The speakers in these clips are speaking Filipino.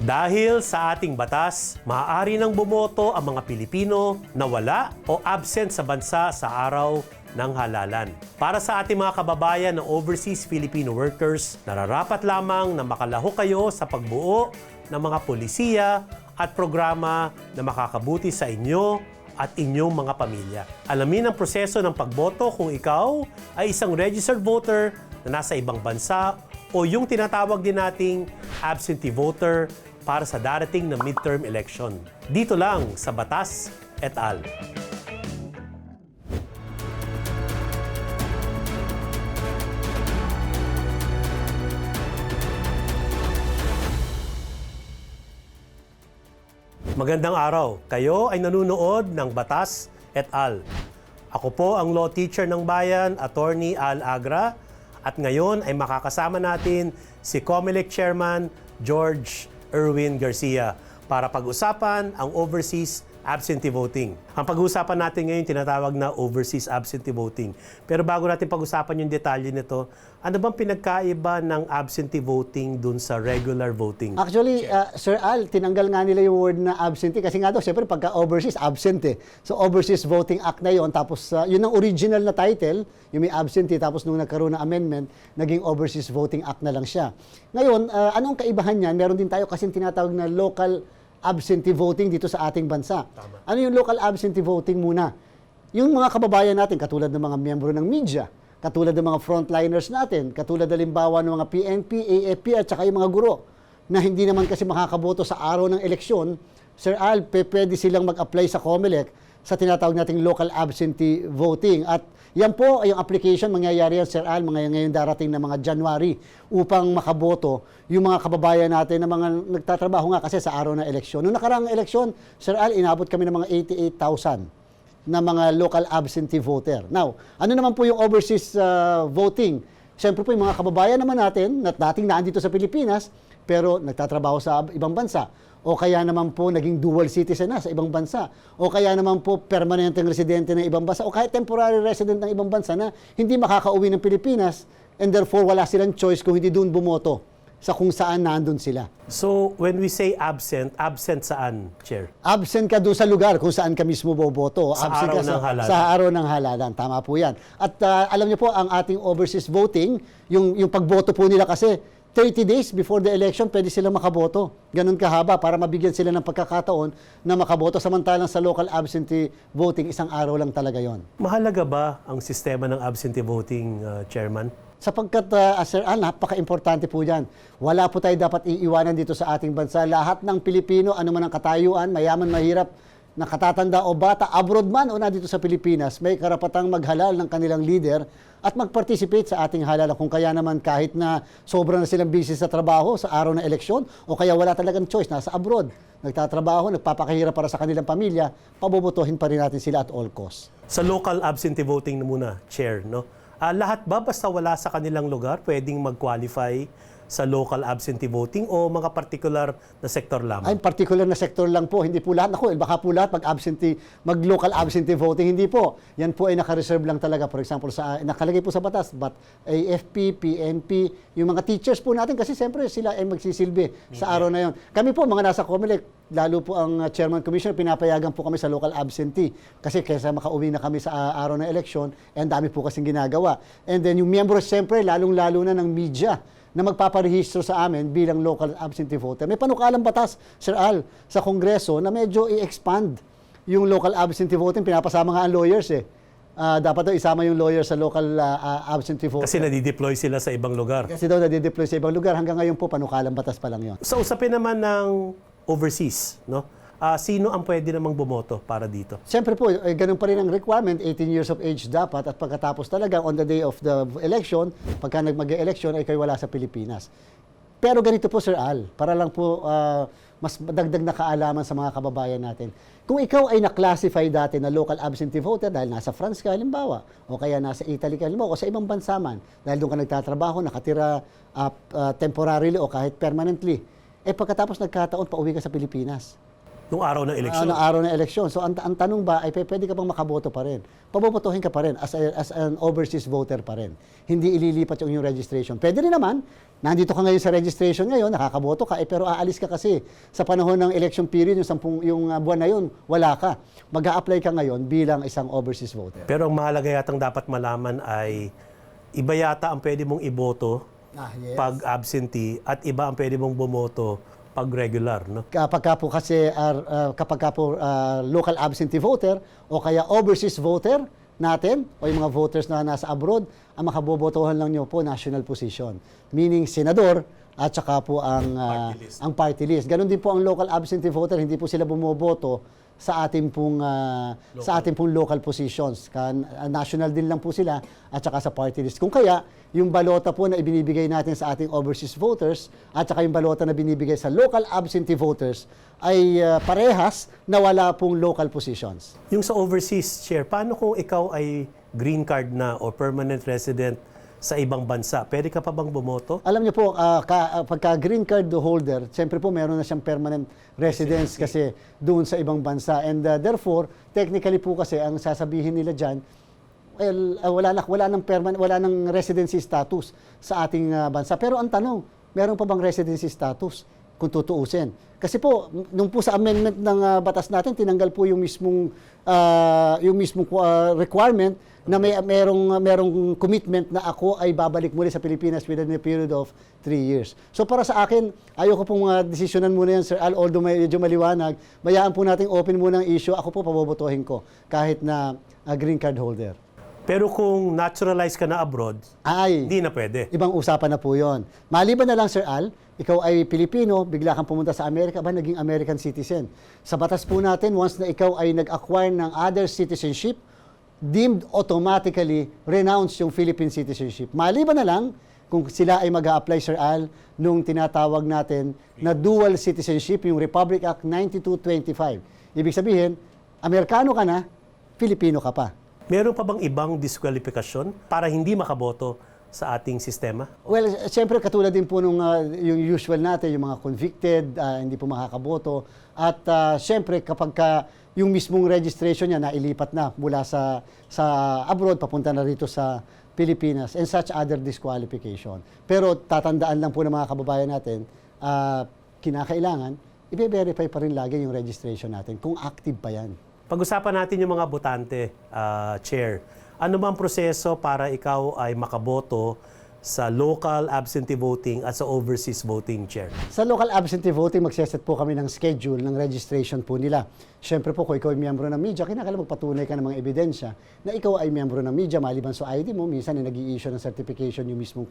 Dahil sa ating batas, maaari nang bumoto ang mga Pilipino na wala o absent sa bansa sa araw ng halalan. Para sa ating mga kababayan na overseas Filipino workers, nararapat lamang na makalahok kayo sa pagbuo ng mga polisiya at programa na makakabuti sa inyo at inyong mga pamilya. Alamin ang proseso ng pagboto kung ikaw ay isang registered voter na nasa ibang bansa o yung tinatawag din nating absentee voter para sa darating na midterm election. Dito lang sa Batas et al. Magandang araw. Kayo ay nanunood ng Batas et al. Ako po ang law teacher ng bayan, Attorney Al Agra, at ngayon ay makakasama natin si COMELEC Chairman George Erwin Garcia para pag-usapan ang overseas absentee voting. Ang pag-uusapan natin ngayon tinatawag na overseas absentee voting. Pero bago natin pag-usapan yung detalye nito, ano bang pinagkaiba ng absentee voting dun sa regular voting? Actually, Sir Al, tinanggal nga nila yung word na absentee kasi nga daw, siyempre pagka overseas, absent eh. So Overseas Voting Act na yon, tapos yun ang original na title, yung may absentee, tapos nung nagkaroon ng amendment, naging Overseas Voting Act na lang siya. Ngayon, anong kaibahan niyan? Meron din tayo kasi tinatawag na local absentee voting dito sa ating bansa. Tama. Ano yung local absentee voting muna? Yung mga kababayan natin, katulad ng mga miyembro ng media, katulad ng mga frontliners natin, katulad halimbawa ng mga PNP, AFP at saka yung mga guro na hindi naman kasi makakaboto sa araw ng eleksyon, Sir Al, pwede silang mag-apply sa COMELEC sa tinatawag nating local absentee voting. At yan po, yung application, mangyayari yan, Sir Al, ngayon darating na mga January upang makaboto yung mga kababayan natin na mga nagtatrabaho nga kasi sa araw ng eleksyon. Noong nakaraang eleksyon, Sir Al, inabot kami ng mga 88,000 na mga local absentee voter. Now, ano naman po yung overseas voting? Siyempre po yung mga kababayan naman natin na dating naandito sa Pilipinas pero nagtatrabaho sa ibang bansa. O kaya naman po naging dual citizen na sa ibang bansa. O kaya naman po permanenteng residente ng ibang bansa. O kahit temporary resident ng ibang bansa na hindi makakauwi ng Pilipinas and therefore wala silang choice kung hindi doon bumoto sa kung saan nandun sila. So, when we say absent, absent saan, Chair? Absent ka doon sa lugar kung saan ka mismo boboto. Sa Absent araw ka ng halalan. sa araw ng halalan. Tama po yan. At alam niyo po, ang ating overseas voting, yung pagboto po nila kasi, 30 days before the election, pwede silang makaboto. Ganun kahaba para mabigyan sila ng pagkakataon na makaboto. Samantalang sa local absentee voting, isang araw lang talaga yon. Mahalaga ba ang sistema ng absentee voting, Chairman? Sapagkat, Sir Al, napaka-importante po yan. Wala po tayo dapat iiwanan dito sa ating bansa. Lahat ng Pilipino, ano man ang katayuan, mayaman, mahirap, nakatatanda o bata, abroad man o na dito sa Pilipinas, may karapatang maghalal ng kanilang leader at mag-participate sa ating halalan. Kung kaya naman kahit na sobrang na silang busy sa trabaho sa araw ng eleksyon o kaya wala talagang choice, nasa abroad, nagtatrabaho, nagpapakahirap para sa kanilang pamilya, pabobotohin pa rin natin sila at all costs. Sa local absentee voting na muna, Chair, no? Lahat ba basta wala sa kanilang lugar pwedeng mag-qualify sa local absentee voting o mga particular na sektor lamang? Ay, particular na sektor lang po. Hindi po lahat. Ako, baka po lahat mag-local absentee voting. Hindi po. Yan po ay naka-reserve lang talaga. For example, nakalagay po sa batas, but AFP, PNP, yung mga teachers po natin kasi siyempre sila ay magsisilbi sa araw na yon. Kami po, mga nasa COMELEC, lalo po ang Chairman Commissioner, pinapayagan po kami sa local absentee. Kasi kaysa makauwi na kami sa araw ng eleksyon, and dami po kasing ginagawa. And then yung miyembros, siyempre, lalong-lalo na ng media, na magpaparehistro sa amin bilang local absentee voter. May panukalang batas, Sir Al, sa Kongreso na medyo i-expand yung local absentee voting. Pinapasama nga ang lawyers eh. Dapat daw isama yung lawyer sa local absentee voter. Kasi nadideploy sila sa ibang lugar. Kasi daw nadideploy sa ibang lugar. Hanggang ngayon po, panukalang batas pa lang yun. Sa usapin naman ng overseas, no? Sino ang pwede namang bumoto para dito? Siyempre po, ganun pa rin ang requirement, 18 years of age dapat at pagkatapos talaga on the day of the election, pagka mag-election ay kayo wala sa Pilipinas. Pero ganito po Sir Al, para lang po mas dagdag na kaalaman sa mga kababayan natin. Kung ikaw ay na-classify dati na local absentee voter dahil nasa France ka halimbawa, o kaya nasa Italy ka halimbawa, o sa ibang bansa man, dahil doon ka nagtatrabaho, nakatira temporarily o kahit permanently, pagkatapos nagkataon, pauwi ka sa Pilipinas. Nung araw ng eleksyon. Ng araw ng eleksyon. So ang tanong ba ay pwede ka bang makaboto pa rin? Pabobotohin ka pa rin as an overseas voter pa rin. Hindi ililipat yung registration. Pwede rin naman, nandito ka ngayon sa registration ngayon, nakakaboto ka, pero aalis ka kasi sa panahon ng election period, yung buwan na yun, wala ka. Mag-a-apply ka ngayon bilang isang overseas voter. Pero ang mahalaga yatang dapat malaman ay iba yata ang pwede mong iboto Yes. pag absentee at iba ang pwede mong bumoto pag regular, no? Kapag po kasi local absentee voter o kaya overseas voter natin o yung mga voters na nasa abroad, ang makabobotohan lang nyo po national position. Meaning senador at saka po ang party list. Ganon din po ang local absentee voter, hindi po sila bumoboto sa ating pong local positions. National din lang po sila at saka sa party list. Kung kaya, yung balota po na ibinibigay natin sa ating overseas voters at saka yung balota na binibigay sa local absentee voters ay parehas na wala pong local positions. Yung sa overseas, Chair, paano kung ikaw ay green card na o permanent resident sa ibang bansa? Pwede ka pa bang bumoto? Alam niyo po, pagka green card holder, siyempre po meron na siyang permanent residence kasi doon sa ibang bansa. And therefore, technically po kasi ang sasabihin nila dyan, wala nang residency status sa ating bansa. Pero ang tanong, meron pa bang residency status kung tutuusin? Kasi po, nung po sa amendment ng batas natin, tinanggal po yung mismong requirement na merong commitment na ako ay babalik muli sa Pilipinas within a period of 3 years. So para sa akin, ayoko pong desisyonan muna yan, Sir Al, although medyo maliwanag, bayaan po natin open muna ang issue, ako po pabobotohin ko kahit na green card holder. Pero kung naturalize ka na abroad, hindi na pwede. Ibang usapan na po yon. Maliban na lang, Sir Al, ikaw ay Pilipino, bigla kang pumunta sa Amerika, naging American citizen. Sa batas po natin, once na ikaw ay nag-acquire ng other citizenship, deemed automatically renounce yung Philippine citizenship. Maliban na lang kung sila ay mag-a-apply, Sir Al, nung tinatawag natin na dual citizenship, yung Republic Act 9225. Ibig sabihin, Amerikano ka na, Filipino ka pa. Meron pa bang ibang disqualification para hindi makaboto sa ating sistema? Well, siyempre katulad din po nung yung usual natin, yung mga convicted, hindi po makakaboto. At siyempre kapag yung mismong registration niya nailipat na mula sa abroad, papunta na rito sa Pilipinas, and such other disqualification. Pero tatandaan lang po ng mga kababayan natin, kinakailangan, i-verify pa rin lagi yung registration natin kung active pa yan. Pag-usapan natin yung mga botante, Chair. Ano bang proseso para ikaw ay makaboto sa local absentee voting at sa overseas voting, Chair? Sa local absentee voting, magseset po kami ng schedule ng registration po nila. Siyempre po, kung ikaw ay miyembro ng media, kinakailangan magpatunay ka ng mga ebidensya na ikaw ay miyembro ng media, maliban sa ID mo, minsan ay nag-i-issue ng certification yung mismong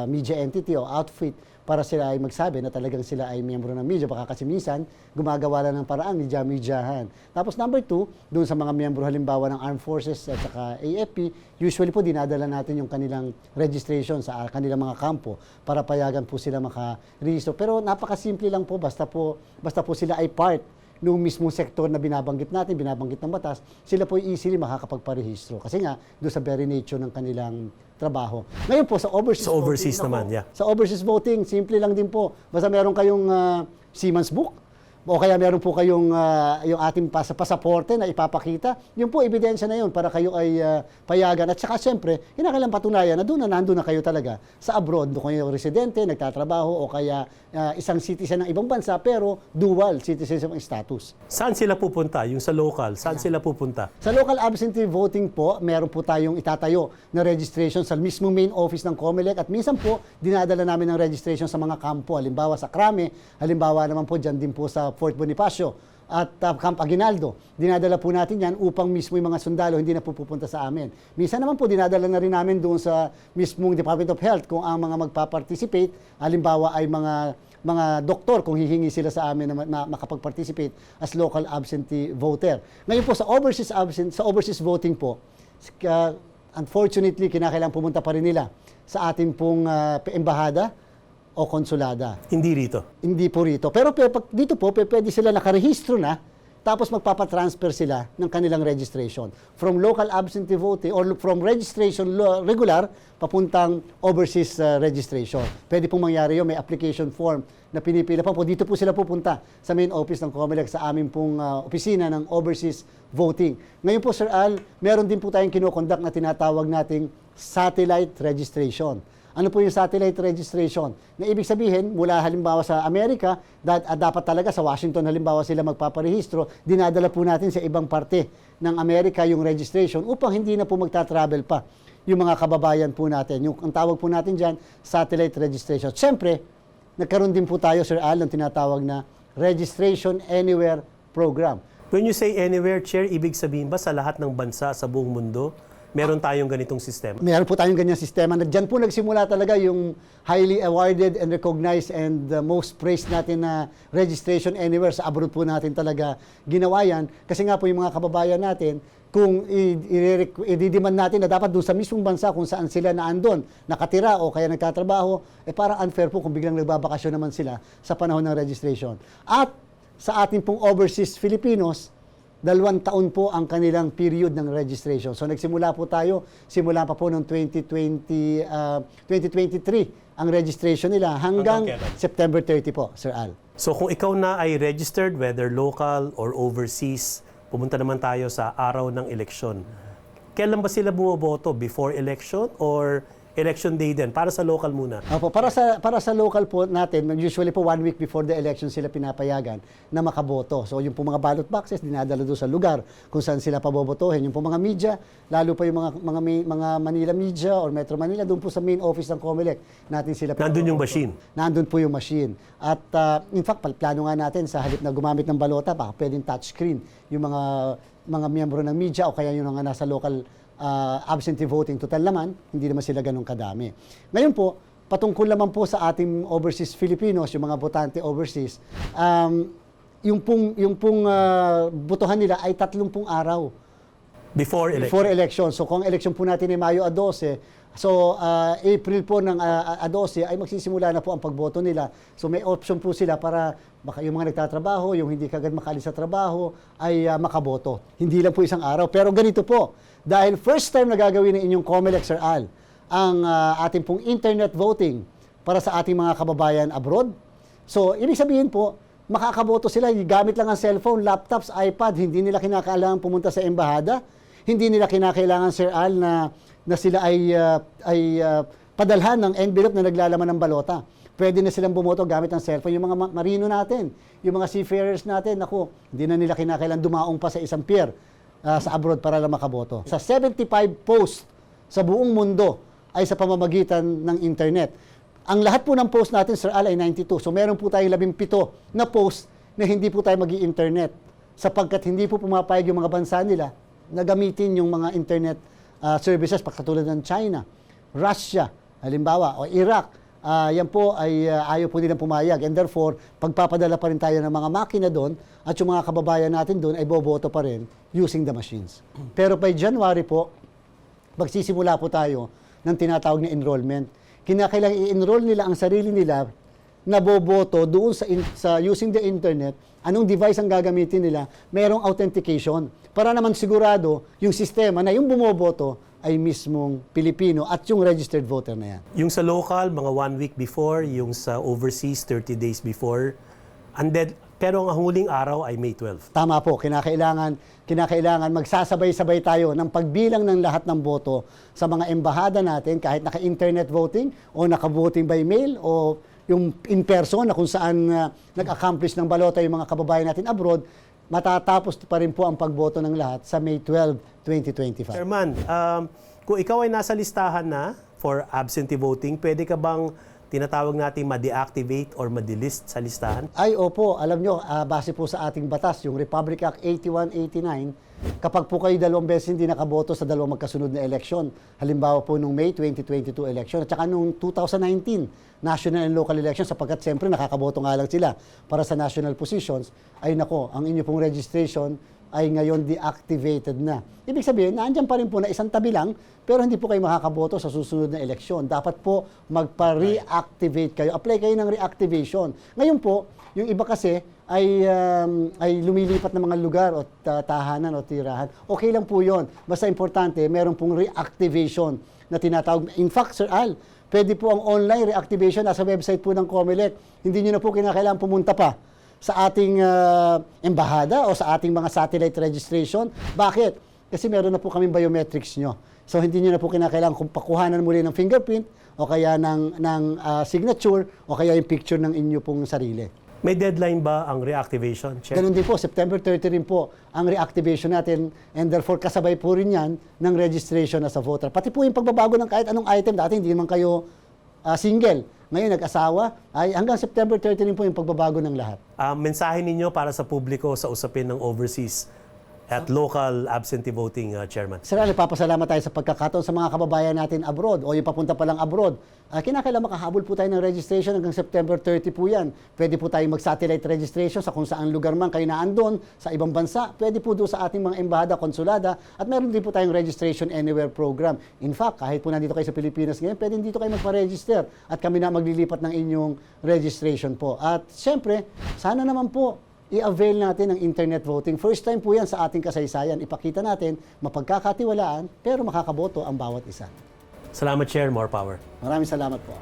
media entity o outfit para sila ay magsabi na talagang sila ay miyembro ng media. Baka kasi minsan, gumagawa lang ng paraan, media-mediahan. Tapos number 2, doon sa mga miyembro halimbawa ng Armed Forces at saka AFP, usually po dinadala natin yung kanilang registration sa kanilang mga kampo para payagan po sila maka-register. Pero napakasimple lang po, basta po sila ay part noong mismong sektor na binabanggit ng batas, sila po easily makakapagparehistro. Kasi nga, doon sa very nature ng kanilang trabaho. Ngayon po, sa overseas voting, naman, yeah. Sa overseas voting, simple lang din po. Basta meron kayong Siemens book, o kaya meron po kayong yung ating pasaporte na ipapakita, yun po, ebidensya na yun para kayo ay payagan. At saka siyempre, kinakailangan patunayan na nandun na kayo talaga sa abroad, doon kayo residente, nagtatrabaho, o kaya isang citizen ng ibang bansa, pero dual citizenship ang status. Saan sila pupunta? Yung sa local, saan sila pupunta? Sa local absentee voting po, meron po tayong itatayo na registration sa mismong main office ng COMELEC at minsan po, dinadala namin ng registration sa mga kampo, halimbawa sa Crame, halimbawa naman po dyan din po sa Fort Bonifacio at Camp Aguinaldo. Dinadala po natin yan upang mismo yung mga sundalo hindi na po pupunta sa amin. Minsan naman po dinadala na rin namin doon sa mismong Department of Health kung ang mga magpa-participate, halimbawa ay mga doktor kung hihingi sila sa amin na makapag-participate as local absentee voter. Ngayon po sa overseas voting po, unfortunately kinakailangan pumunta pa rin nila sa ating pong embahada o konsulada. Hindi rito. Hindi po rito. Pero dito po, pwede sila nakarehistro na tapos magpapatransfer sila ng kanilang registration. From local absentee voting or from registration regular, papuntang overseas registration. Pwede pong mangyari yun, may application form na pinipila pa po. Dito po sila pupunta sa main office ng COMELEC sa aming pong opisina ng overseas voting. Ngayon po, Sir Al, meron din po tayong kinokonduct na tinatawag nating satellite registration. Ano po yung satellite registration? Na ibig sabihin, mula halimbawa sa Amerika, dapat talaga sa Washington halimbawa sila magpaparehistro, dinadala po natin sa ibang parte ng Amerika yung registration upang hindi na po magta-travel pa yung mga kababayan po natin. Ang tawag po natin dyan, satellite registration. Siyempre, nagkaroon din po tayo, Sir Al, ng tinatawag na Registration Anywhere Program. When you say anywhere, Chair, ibig sabihin ba sa lahat ng bansa sa buong mundo, meron tayong ganitong sistema? Meron po tayong ganyan sistema. Diyan po nagsimula talaga yung highly awarded and recognized and most praised natin na registration anywhere. Sa abroad po natin talaga ginawa yan. Kasi nga po yung mga kababayan natin, kung i-demand natin na dapat doon sa mismong bansa kung saan sila naandun, nakatira o kaya nagtatrabaho, parang unfair po kung biglang nagbabakasyon naman sila sa panahon ng registration. At sa ating pong overseas Filipinos, 2 taon po ang kanilang period ng registration. So nagsimula po tayo, simula pa po noong 2023 ang registration nila hanggang September 30 po, Sir Al. So kung ikaw na ay registered, whether local or overseas, pumunta naman tayo sa araw ng eleksyon. Kailan ba sila bumoboto? Before election or election day din? Para sa local muna. Opo, para sa local po natin, usually po 1 week before the election sila pinapayagan na makaboto. So yung po mga ballot boxes dinadala doon sa lugar kung saan sila pabobotohin. Yung po mga media, lalo pa yung mga Manila media or Metro Manila, doon po sa main office ng COMELEC natin sila. Nandun yung machine. Nandun po yung machine. At in fact, plano nga natin sa halip na gumamit ng balota, baka pwedeng touchscreen yung mga miyembro ng media o kaya yung mga nasa local absentee voting. Total naman, hindi naman sila ganun kadami. Ngayon po, patungkol naman po sa ating overseas Filipinos, yung mga botante overseas, yung pong botohan nila ay 30 araw. Before election. Before election. So kung election po natin ay Mayo 12, so April po ng 12 ay magsisimula na po ang pagboto nila. So may option po sila para baka yung mga nagtatrabaho, yung hindi kagad makaalis sa trabaho ay makaboto. Hindi lang po isang araw. Pero ganito po, dahil first time na gagawin ng inyong COMELEC, Sir Al, ang ating pong internet voting para sa ating mga kababayan abroad. So ibig sabihin po, makakaboto sila gamit lang ang cellphone, laptops, iPad, hindi nila kinakailangan pumunta sa embahada. Hindi nila kinakailangan, Sir Al, na sila ay padalhan ng envelope na naglalaman ng balota. Pwede na silang bumoto gamit ang cellphone. Yung mga marino natin, yung mga seafarers natin, naku, hindi na nila kinakailangan dumaong pa sa isang pier sa abroad para lang makaboto. Sa 75 post sa buong mundo ay sa pamamagitan ng internet. Ang lahat po ng post natin, Sir Al, ay 92. So meron po tayong 17 na post na hindi po tayo mag-i-internet sapagkat hindi po pumapayag yung mga bansa nila na gamitin yung mga internet services katulad ng China, Russia, halimbawa, o Iraq. Yan po ay ayaw po nilang pumayag. And therefore, pagpapadala pa rin tayo ng mga makina doon at yung mga kababayan natin doon ay boboto pa rin using the machines. Pero by January po, magsisimula po tayo ng tinatawag na enrollment. Kinakailangan i-enroll nila ang sarili nila na boboto doon sa using the internet. Anong device ang gagamitin nila? Merong authentication. Para naman sigurado yung sistema na yung bumoboto ay mismong Pilipino at yung registered voter na yan. Yung sa local, mga 1 week before, yung sa overseas, 30 days before. Pero ang huling araw ay May 12. Tama po, kinakailangan magsasabay-sabay tayo ng pagbilang ng lahat ng boto sa mga embahada natin, kahit naka-internet voting o naka-voting by mail o yung in person na kung saan nag-accomplish ng balota yung mga kababayan natin abroad, matatapos pa rin po ang pagboto ng lahat sa May 12, 2025. Chairman, kung ikaw ay nasa listahan na for absentee voting, pwede ka bang tinatawag natin ma-deactivate or ma-delist sa listahan? Ay, opo. Alam nyo, base po sa ating batas, yung Republic Act 8189, kapag po kayo 2 beses hindi nakaboto sa 2 magkasunod na eleksyon, halimbawa po nung May 2022 election, at saka nung 2019 national and local election, sapagkat siyempre nakakaboto nga lang sila para sa national positions, ay nako, ang inyo pong registration ay ngayon deactivated na. Ibig sabihin, naandyan pa rin po na isang tabi lang, pero hindi po kayo makakaboto sa susunod na eleksyon. Dapat po magpa-reactivate kayo. Apply kayo ng reactivation. Ngayon po, yung iba kasi, ay lumilipat ng mga lugar o tahanan o tirahan, okay lang po yun. Basta importante, meron pong reactivation na tinatawag. In fact, Sir Al, pwede po ang online reactivation nasa website po ng COMELEC. Hindi nyo na po kinakailangan pumunta pa sa ating embahada o sa ating mga satellite registration. Bakit? Kasi meron na po kaming biometrics nyo. So hindi nyo na po kinakailangan kung pakuhanan muli ng fingerprint o kaya ng signature o kaya yung picture ng inyo pong sarili. May deadline ba ang reactivation, Chair? Ganun din po, September 30 rin po ang reactivation natin and therefore kasabay po rin yan ng registration as a voter. Pati po yung pagbabago ng kahit anong item, dati hindi naman kayo single. Ngayon nag-asawa, ay hanggang September 30 rin po yung pagbabago ng lahat. Mensahe ninyo para sa publiko sa usapin ng overseas at local absentee voting, Chairman. Sir Ali, papasalamat tayo sa pagkakataon sa mga kababayan natin abroad o yung papunta pa lang abroad. Kinakailangan makahabol po tayo ng registration hanggang September 30 po yan. Pwede po tayong mag-satellite registration sa kung saan lugar man kayo naandun, sa ibang bansa. Pwede po doon sa ating mga embahada, konsulada, at meron din po tayong Registration Anywhere program. In fact, kahit po nandito kayo sa Pilipinas ngayon, pwede dito kayo magpa-register at kami na maglilipat ng inyong registration po. At siyempre, sana naman po, i-avail natin ang internet voting. First time po yan sa ating kasaysayan. Ipakita natin, mapagkakatiwalaan, pero makakaboto ang bawat isa. Salamat, Chair. More power. Maraming salamat po.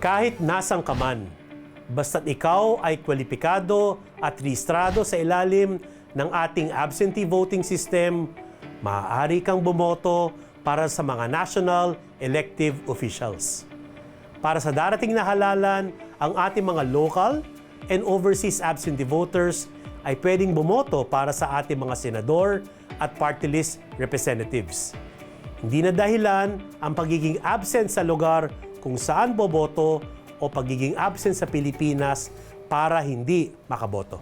Kahit nasang ka man, basta't ikaw ay kwalipikado at rehistrado sa ilalim ng ating absentee voting system, maaari kang bumoto para sa mga national elective officials. Para sa darating na halalan, ang ating mga local and overseas absentee voters ay pwedeng bumoto para sa ating mga senador at party list representatives. Hindi na dahilan ang pagiging absent sa lugar kung saan boboto o pagiging absent sa Pilipinas para hindi makaboto.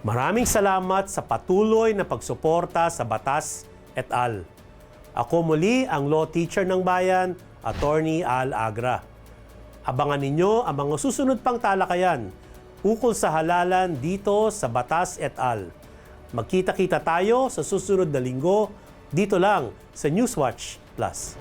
Maraming salamat sa patuloy na pagsuporta sa Batas et al. Ako muli ang law teacher ng bayan, Attorney Al Agra. Abangan ninyo ang mga susunod pang talakayan ukol sa halalan dito sa Batas et al. Magkita-kita tayo sa susunod na linggo dito lang sa Newswatch Plus.